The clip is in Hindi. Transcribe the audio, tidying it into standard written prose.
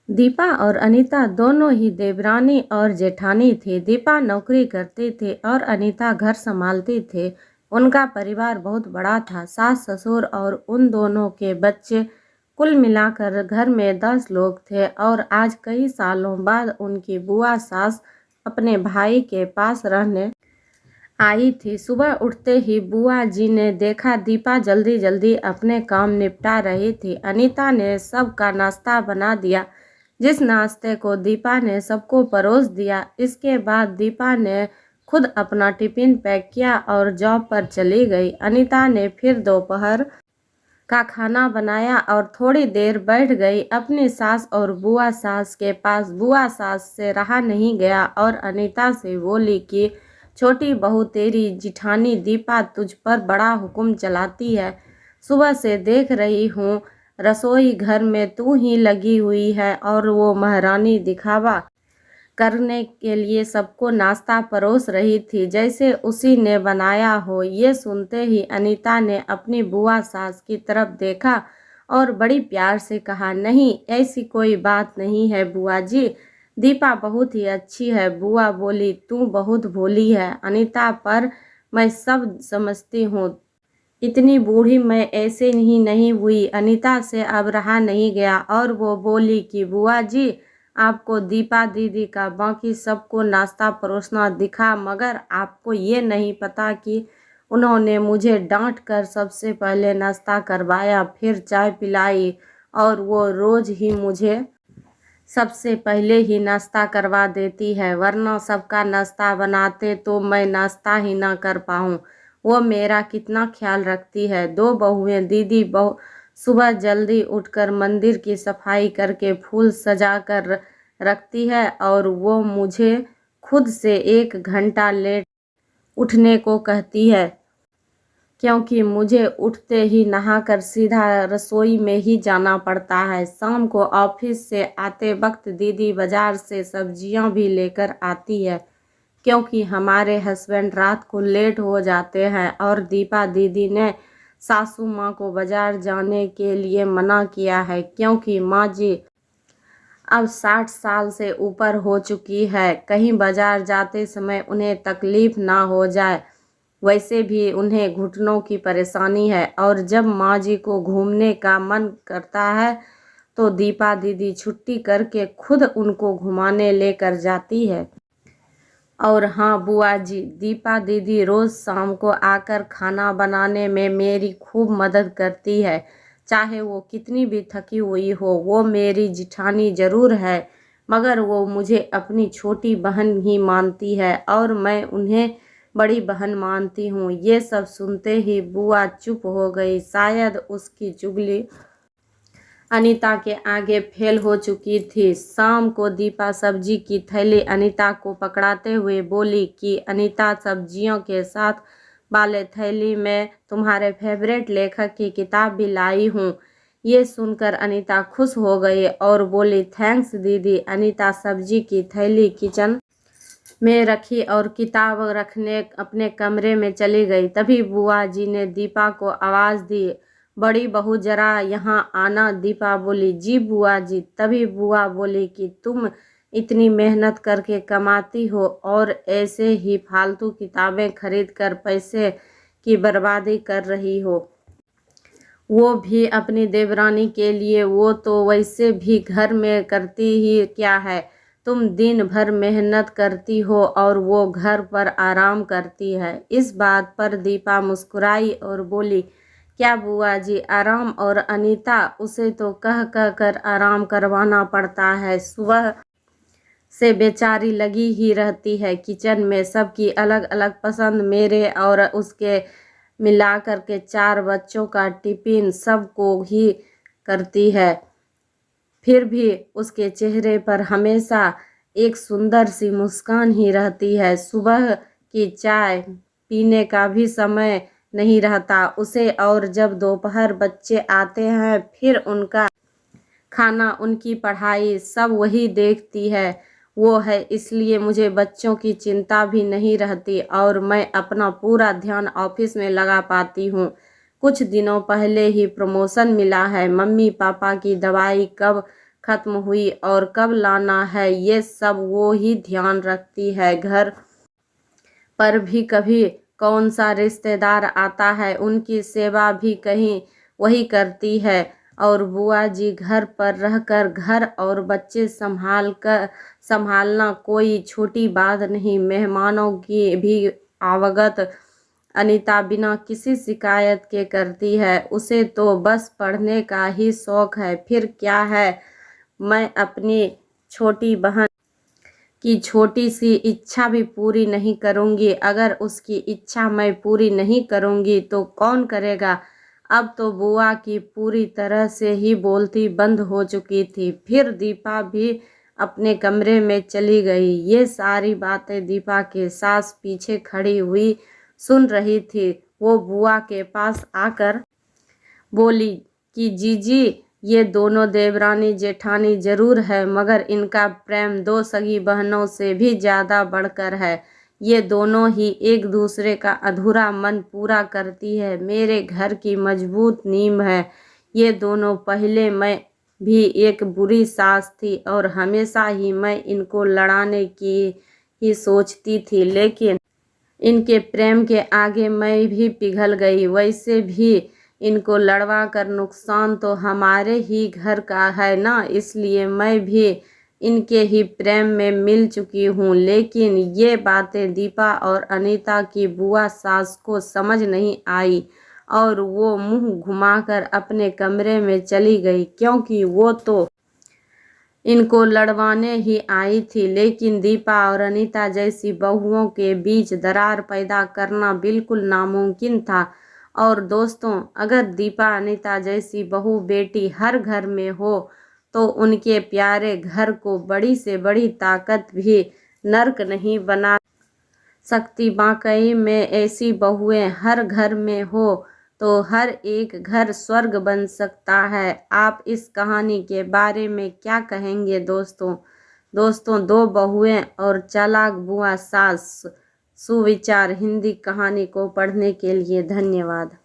दीपा और अनीता दोनों ही देवरानी और जेठानी थी। दीपा नौकरी करती थी और अनीता घर संभालती थे। उनका परिवार बहुत बड़ा था, सास ससुर और उन दोनों के बच्चे, कुल मिलाकर घर में 10 लोग थे। और आज कई सालों बाद उनकी बुआ सास अपने भाई के पास रहने आई थी। सुबह उठते ही बुआ जी ने देखा दीपा जल्दी जल्दी अपने काम निपटा रही थी। अनीता ने सबका नाश्ता बना दिया, जिस नाश्ते को दीपा ने सबको परोस दिया। इसके बाद दीपा ने खुद अपना टिफिन पैक किया और जॉब पर चली गई। अनीता ने फिर दोपहर का खाना बनाया और थोड़ी देर बैठ गई अपनी सास और बुआ सास के पास। बुआ सास से रहा नहीं गया और अनीता से बोली कि छोटी बहू, तेरी जिठानी दीपा तुझ पर बड़ा हुक्म चलाती है। सुबह से देख रही हूँ रसोई घर में तू ही लगी हुई है और वो महारानी दिखावा करने के लिए सबको नाश्ता परोस रही थी, जैसे उसी ने बनाया हो। ये सुनते ही अनीता ने अपनी बुआ सास की तरफ देखा और बड़ी प्यार से कहा, नहीं, ऐसी कोई बात नहीं है बुआ जी, दीपा बहुत ही अच्छी है। बुआ बोली, तू बहुत भोली है अनीता, पर मैं सब समझती हूँ। इतनी बूढ़ी मैं ऐसे ही नहीं हुई। अनीता से अब रहा नहीं गया और वो बोली कि बुआ जी, आपको दीपा दीदी का बाकी सबको नाश्ता परोसना दिखा, मगर आपको ये नहीं पता कि उन्होंने मुझे डांट कर सबसे पहले नाश्ता करवाया, फिर चाय पिलाई, और वो रोज़ ही मुझे सबसे पहले ही नाश्ता करवा देती है, वरना सबका नाश्ता बनाते तो मैं नाश्ता ही ना कर पाऊँ। वो मेरा कितना ख्याल रखती है। 2 बहुएं दीदी सुबह जल्दी उठकर मंदिर की सफाई करके फूल सजा कर रखती है और वो मुझे खुद से 1 घंटा लेट उठने को कहती है, क्योंकि मुझे उठते ही नहाकर सीधा रसोई में ही जाना पड़ता है। शाम को ऑफिस से आते वक्त दीदी बाजार से सब्जियां भी लेकर आती है, क्योंकि हमारे हस्बैंड रात को लेट हो जाते हैं और दीपा दीदी ने सासू माँ को बाजार जाने के लिए मना किया है, क्योंकि माँ जी अब 60 साल से ऊपर हो चुकी है। कहीं बाजार जाते समय उन्हें तकलीफ ना हो जाए। वैसे भी उन्हें घुटनों की परेशानी है और जब माँ जी को घूमने का मन करता है तो दीपा दीदी छुट्टी करके खुद उनको घुमाने लेकर जाती है। और हाँ बुआ जी, दीपा दीदी रोज़ शाम को आकर खाना बनाने में मेरी खूब मदद करती है। चाहे वो कितनी भी थकी हुई हो, वो मेरी जिठानी ज़रूर है, मगर वो मुझे अपनी छोटी बहन ही मानती है और मैं उन्हें बड़ी बहन मानती हूँ। ये सब सुनते ही बुआ चुप हो गई। शायद उसकी चुगली अनीता के आगे फेल हो चुकी थी। शाम को दीपा सब्जी की थैली अनीता को पकड़ाते हुए बोली कि अनीता, सब्जियों के साथ वाले थैली में तुम्हारे फेवरेट लेखक की किताब भी लाई हूँ। ये सुनकर अनीता खुश हो गई और बोली, थैंक्स दीदी। अनीता सब्जी की थैली किचन में रखी और किताब रखने अपने कमरे में चली गई। तभी बुआ जी ने दीपा को आवाज़ दी, बड़ी बहू जरा यहाँ आना। दीपा बोली, जी बुआ जी। तभी बुआ बोली कि तुम इतनी मेहनत करके कमाती हो और ऐसे ही फालतू किताबें खरीद कर पैसे की बर्बादी कर रही हो, वो भी अपनी देवरानी के लिए। वो तो वैसे भी घर में करती ही क्या है, तुम दिन भर मेहनत करती हो और वो घर पर आराम करती है। इस बात पर दीपा मुस्कुराई और बोली, क्या बुआ जी आराम? और अनीता, उसे तो कह कह कर आराम करवाना पड़ता है। सुबह से बेचारी लगी ही रहती है किचन में। सबकी अलग अलग पसंद, मेरे और उसके मिला करके 4 बच्चों का टिफिन सबको ही करती है। फिर भी उसके चेहरे पर हमेशा एक सुंदर सी मुस्कान ही रहती है। सुबह की चाय पीने का भी समय नहीं रहता उसे, और जब दोपहर बच्चे आते हैं फिर उनका खाना, उनकी पढ़ाई सब वही देखती है वो है। इसलिए मुझे बच्चों की चिंता भी नहीं रहती और मैं अपना पूरा ध्यान ऑफिस में लगा पाती हूँ। कुछ दिनों पहले ही प्रमोशन मिला है। मम्मी पापा की दवाई कब खत्म हुई और कब लाना है ये सब वो ही ध्यान रखती है। घर पर भी कभी कौन सा रिश्तेदार आता है उनकी सेवा भी कहीं वही करती है। और बुआ जी घर पर रहकर घर और बच्चे संभालना कोई छोटी बात नहीं। मेहमानों की भी आवागत अनीता बिना किसी शिकायत के करती है। उसे तो बस पढ़ने का ही शौक है, फिर क्या है। मैं अपनी छोटी बहन की छोटी सी इच्छा भी पूरी नहीं करूंगी। अगर उसकी इच्छा मैं पूरी नहीं करूंगी तो कौन करेगा। अब तो बुआ की पूरी तरह से ही बोलती बंद हो चुकी थी। फिर दीपा भी अपने कमरे में चली गई। ये सारी बातें दीपा के सास पीछे खड़ी हुई सुन रही थी। वो बुआ के पास आकर बोली कि जीजी, ये दोनों देवरानी जेठानी जरूर है, मगर इनका प्रेम दो सगी बहनों से भी ज़्यादा बढ़कर है। ये दोनों ही एक दूसरे का अधूरा मन पूरा करती है। मेरे घर की मजबूत नींव है ये दोनों। पहले मैं भी एक बुरी सास थी और हमेशा ही मैं इनको लड़ाने की ही सोचती थी, लेकिन इनके प्रेम के आगे मैं भी पिघल गई। वैसे भी इनको लड़वा कर नुकसान तो हमारे ही घर का है ना, इसलिए मैं भी इनके ही प्रेम में मिल चुकी हूँ। लेकिन ये बातें दीपा और अनीता की बुआ सास को समझ नहीं आई और वो मुंह घुमाकर अपने कमरे में चली गई, क्योंकि वो तो इनको लड़वाने ही आई थी। लेकिन दीपा और अनीता जैसी बहुओं के बीच दरार पैदा करना बिल्कुल नामुमकिन था। और दोस्तों, अगर दीपा अनीता जैसी बहू बेटी हर घर में हो तो उनके प्यारे घर को बड़ी से बड़ी ताकत भी नर्क नहीं बना सकती। वाकई में ऐसी बहुएं हर घर में हो तो हर एक घर स्वर्ग बन सकता है। आप इस कहानी के बारे में क्या कहेंगे दोस्तों, दो बहुएं और चालाक बुआ सास। सुविचार हिंदी कहानी को पढ़ने के लिए धन्यवाद।